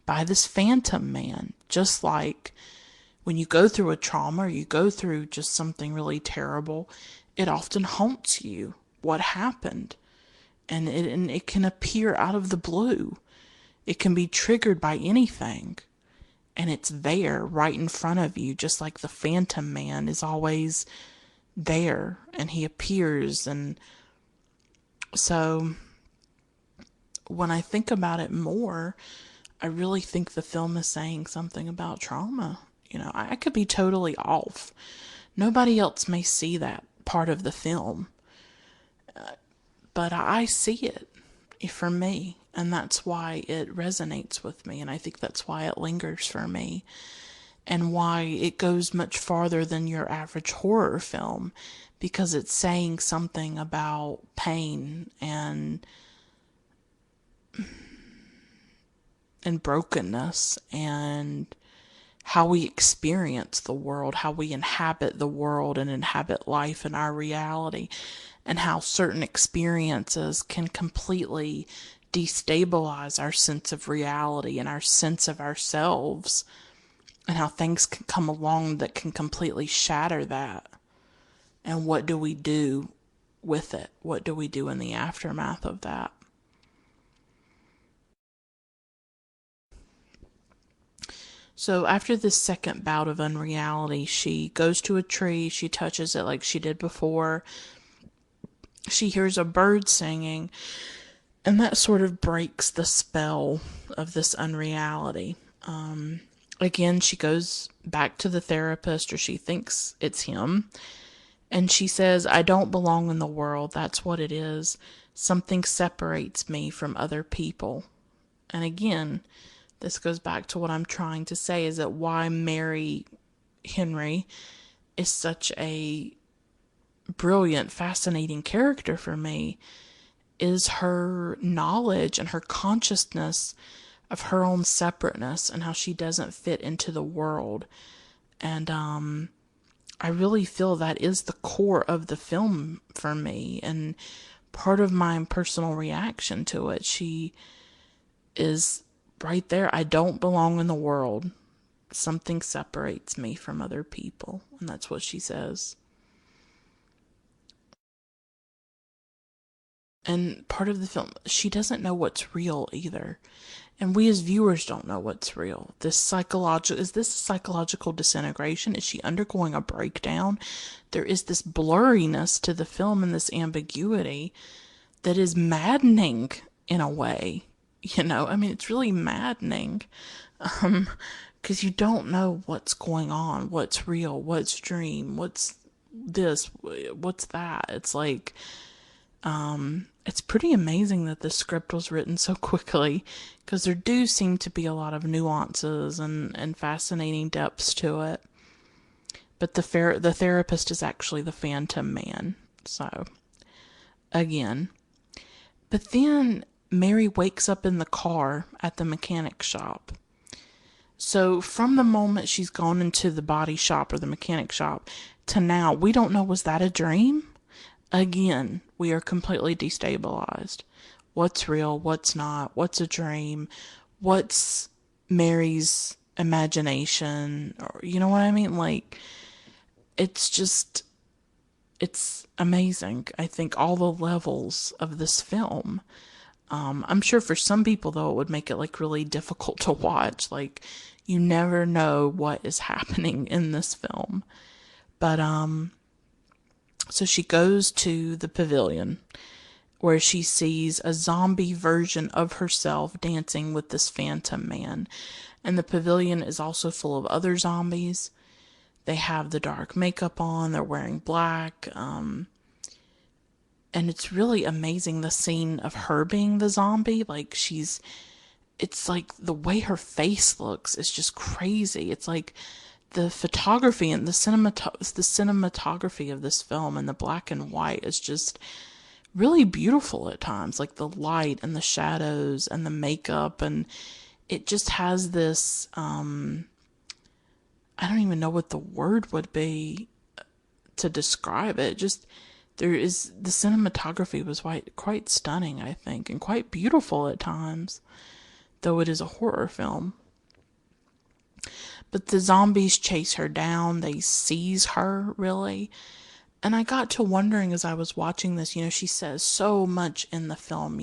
by this phantom man. Just like when you go through a trauma or you go through just something really terrible, it often haunts you. What happened? And it can appear out of the blue. It can be triggered by anything. And it's there right in front of you, just like the phantom man is always there and he appears. And so when I think about it more, I really think the film is saying something about trauma. I could be totally off. Nobody else may see that part of the film, but I see it for me, and that's why it resonates with me, and I think that's why it lingers for me, and why it goes much farther than your average horror film, because it's saying something about pain and brokenness and how we experience the world, how we inhabit the world and inhabit life and our reality, and how certain experiences can completely destabilize our sense of reality and our sense of ourselves, and how things can come along that can completely shatter that. And what do we do with it? What do we do in the aftermath of that? So after this second bout of unreality, she goes to a tree, she touches it like she did before. She hears a bird singing, and that sort of breaks the spell of this unreality. Again, she goes back to the therapist, or she thinks it's him, and she says, I don't belong in the world, that's what it is. Something separates me from other people. And again, this goes back to what I'm trying to say, is that why Mary Henry is such a brilliant, fascinating character for me is her knowledge and her consciousness of her own separateness and how she doesn't fit into the world. And I really feel that is the core of the film for me, and part of my personal reaction to it. She is right there. I don't belong in the world. Something separates me from other people. And that's what she says. And part of the film, she doesn't know what's real either. And we as viewers don't know what's real. Is this psychological disintegration? Is she undergoing a breakdown? There is this blurriness to the film and this ambiguity that is maddening in a way. It's really maddening. Because you don't know what's going on, what's real, what's dream, what's this, what's that. It's like, it's pretty amazing that the script was written so quickly, because there do seem to be a lot of nuances and fascinating depths to it. But the therapist is actually the phantom man. So, again. But then Mary wakes up in the car at the mechanic shop. So from the moment she's gone into the body shop or the mechanic shop to now, we don't know, was that a dream? Again, we are completely destabilized. What's real? What's not? What's a dream? What's Mary's imagination? Or, you know what I mean? Like, it's amazing. I think all the levels of this film. I'm sure for some people, though, it would make it like really difficult to watch. Like, you never know what is happening in this film. But, so she goes to the pavilion where she sees a zombie version of herself dancing with this phantom man. And the pavilion is also full of other zombies. They have the dark makeup on, they're wearing black, and it's really amazing, the scene of her being the zombie. Like, it's like the way her face looks is just crazy. It's like the photography and the cinematography of this film and the black and white is just really beautiful at times. Like the light and the shadows and the makeup, and it just has this, I don't even know what the word would be to describe it. Just The cinematography was quite stunning, I think, and quite beautiful at times, though it is a horror film. But the zombies chase her down, they seize her, really. And I got to wondering as I was watching this, she says so much in the film,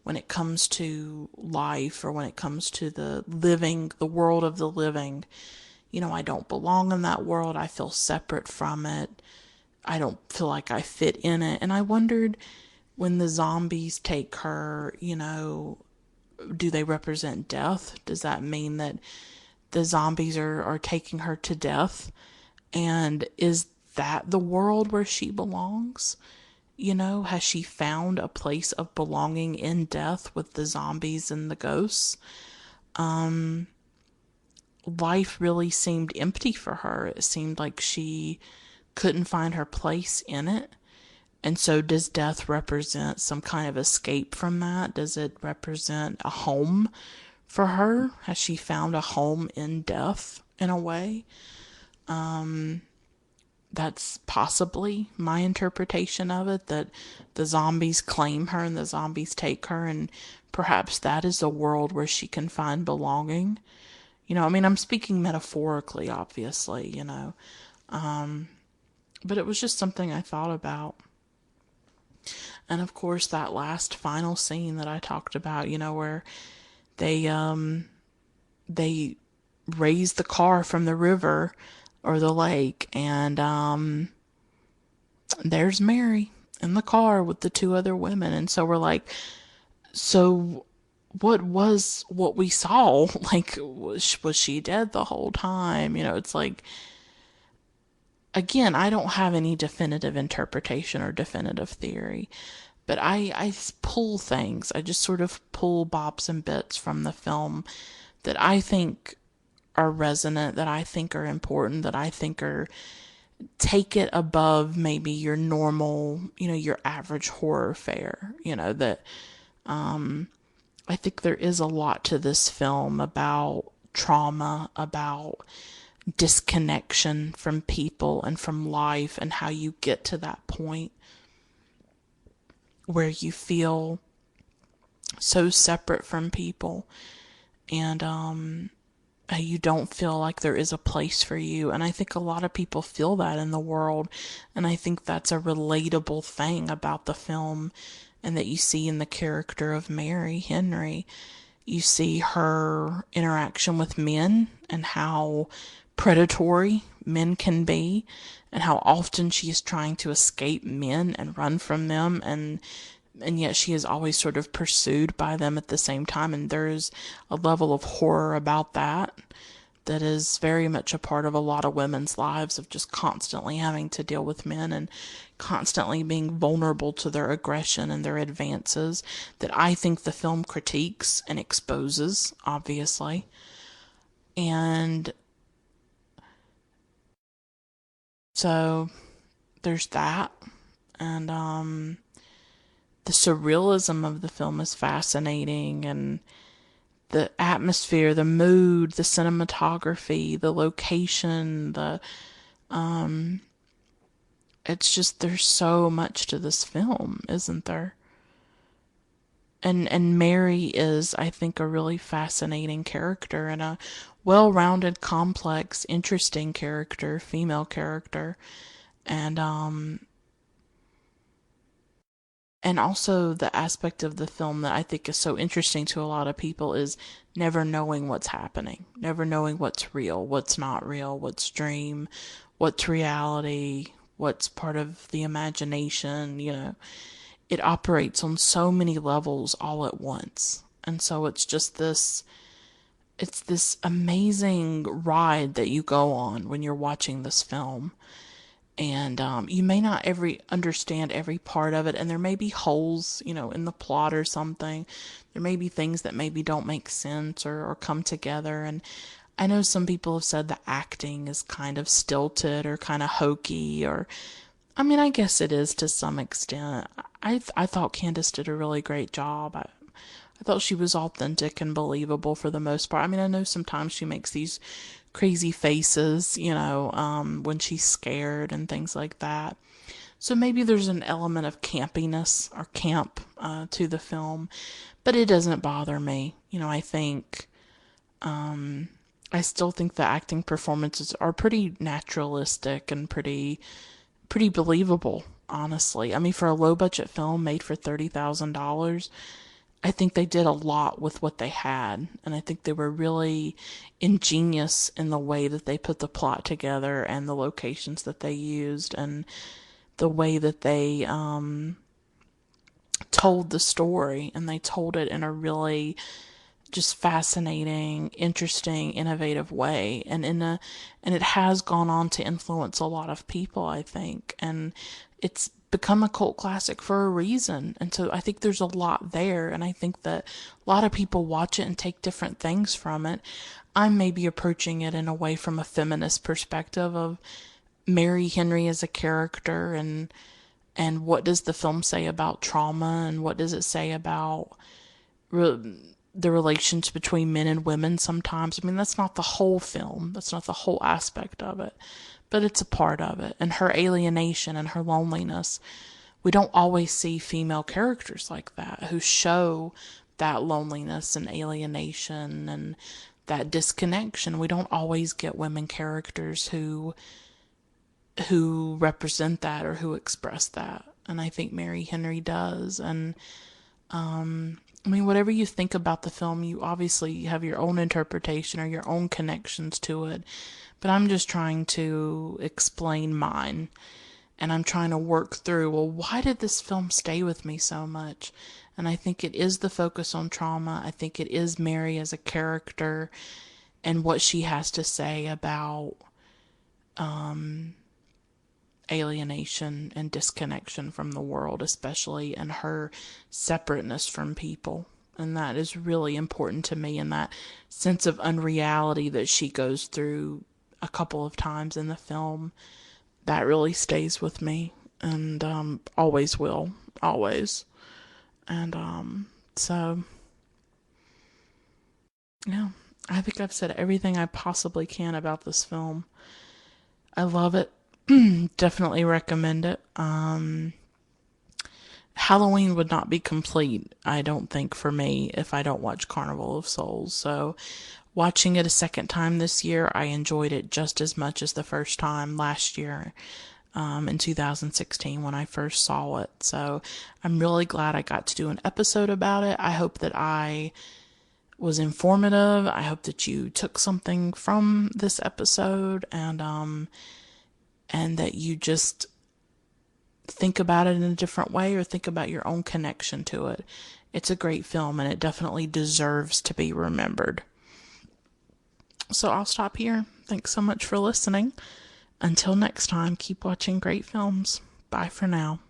when it comes to life or when it comes to the living, the world of the living. I don't belong in that world. I feel separate from it. I don't feel like I fit in it. And I wondered when the zombies take her, do they represent death? Does that mean that the zombies are taking her to death? And is that the world where she belongs? Has she found a place of belonging in death with the zombies and the ghosts? Life really seemed empty for her. It seemed like she couldn't find her place in it. And so, does death represent some kind of escape from that? Does it represent a home for her? Has she found a home in death in a way? That's possibly my interpretation of it, that the zombies claim her and the zombies take her, and perhaps that is a world where she can find belonging. I'm speaking metaphorically, obviously. But it was just something I thought about. And of course, that last final scene that I talked about, where they they raise the car from the river or the lake, and there's Mary in the car with the two other women. And so we're like, so what was what we saw? Like, was she dead the whole time? It's like, again, I don't have any definitive interpretation or definitive theory, but I pull things. I just sort of pull bobs and bits from the film that I think are resonant, that I think are important, that I think are take it above maybe your normal, your average horror fare. That I think there is a lot to this film about trauma, about disconnection from people and from life, and how you get to that point where you feel so separate from people, and you don't feel like there is a place for you. And I think a lot of people feel that in the world, and I think that's a relatable thing about the film, and that you see in the character of Mary Henry. You see her interaction with men and how predatory men can be, and how often she is trying to escape men and run from them, and yet she is always sort of pursued by them at the same time. And there's a level of horror about that that is very much a part of a lot of women's lives, of just constantly having to deal with men and constantly being vulnerable to their aggression and their advances, that I think the film critiques and exposes, obviously. And so there's that. And the surrealism of the film is fascinating, and the atmosphere, the mood, the cinematography, the location, it's just, there's so much to this film, isn't there? And Mary is, I think, a really fascinating character, and a well-rounded, complex, interesting character, female character. And also the aspect of the film that I think is so interesting to a lot of people is never knowing what's happening, never knowing what's real, what's not real, what's dream, what's reality, what's part of the imagination. It operates on so many levels all at once. And so it's this amazing ride that you go on when you're watching this film. And you may not understand every part of it, and there may be holes, in the plot or something. There may be things that maybe don't make sense or come together. And I know some people have said the acting is kind of stilted or kind of hokey, or I guess it is to some extent. I thought Candace did a really great job. I thought she was authentic and believable for the most part. I know sometimes she makes these crazy faces, when she's scared and things like that. So maybe there's an element of campiness or camp to the film, but it doesn't bother me. I still think the acting performances are pretty naturalistic and pretty believable, honestly. I mean, for a low budget film made for $30,000, I think they did a lot with what they had, and I think they were really ingenious in the way that they put the plot together and the locations that they used and the way that they told the story, and they told it in a really just fascinating, interesting, innovative way, and it has gone on to influence a lot of people, I think, and it's become a cult classic for a reason. And so I think there's a lot there, and I think that a lot of people watch it and take different things from it. I'm maybe approaching it in a way from a feminist perspective of Mary Henry as a character, and what does the film say about trauma, and what does it say about the relations between men and women sometimes. I mean, that's not the whole film, that's not the whole aspect of it, but it's a part of it. And her alienation and her loneliness. We don't always see female characters like that who show that loneliness and alienation and that disconnection. We don't always get women characters who represent that or who express that. And I think Mary Henry does. And I mean, whatever you think about the film, you obviously have your own interpretation or your own connections to it. But I'm just trying to explain mine. And I'm trying to work through, well, why did this film stay with me so much? And I think it is the focus on trauma. I think it is Mary as a character and what she has to say about alienation and disconnection from the world, especially, and her separateness from people. And that is really important to me, and that sense of unreality that she goes through a couple of times in the film, that really stays with me, and always will, always. And so, yeah, I think I've said everything I possibly can about this film. I love it. Definitely recommend it. Halloween would not be complete, I don't think, for me if I don't watch Carnival of Souls. So, watching it a second time this year, I enjoyed it just as much as the first time last year, in 2016 when I first saw it. So, I'm really glad I got to do an episode about it. I hope that I was informative. I hope that you took something from this episode, and that you just think about it in a different way or think about your own connection to it. It's a great film, and it definitely deserves to be remembered. So I'll stop here. Thanks so much for listening. Until next time, keep watching great films. Bye for now.